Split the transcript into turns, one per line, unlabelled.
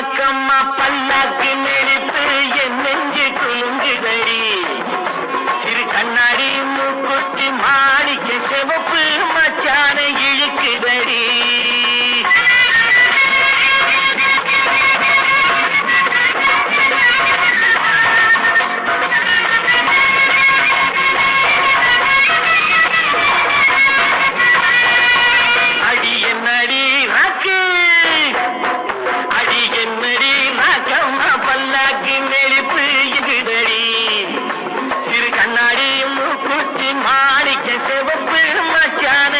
ராக்கம்மா பல்லாக்கு நெருப்பு என் நெஞ்சு குலுங்குதடி சிறு கண்ணாடி மூக்குத்தி மாணிக்க சிவப்பு மச்சான இழுக்குதடி அடி என்னடி ராக்கு அடி என்னடி ராக்கம்மா பல்லாக்கு நெருப்பு இங்குதடி சிறு கண்ணாடி மூக்குத்தி மாணிக்க சிவப்பு மச்சான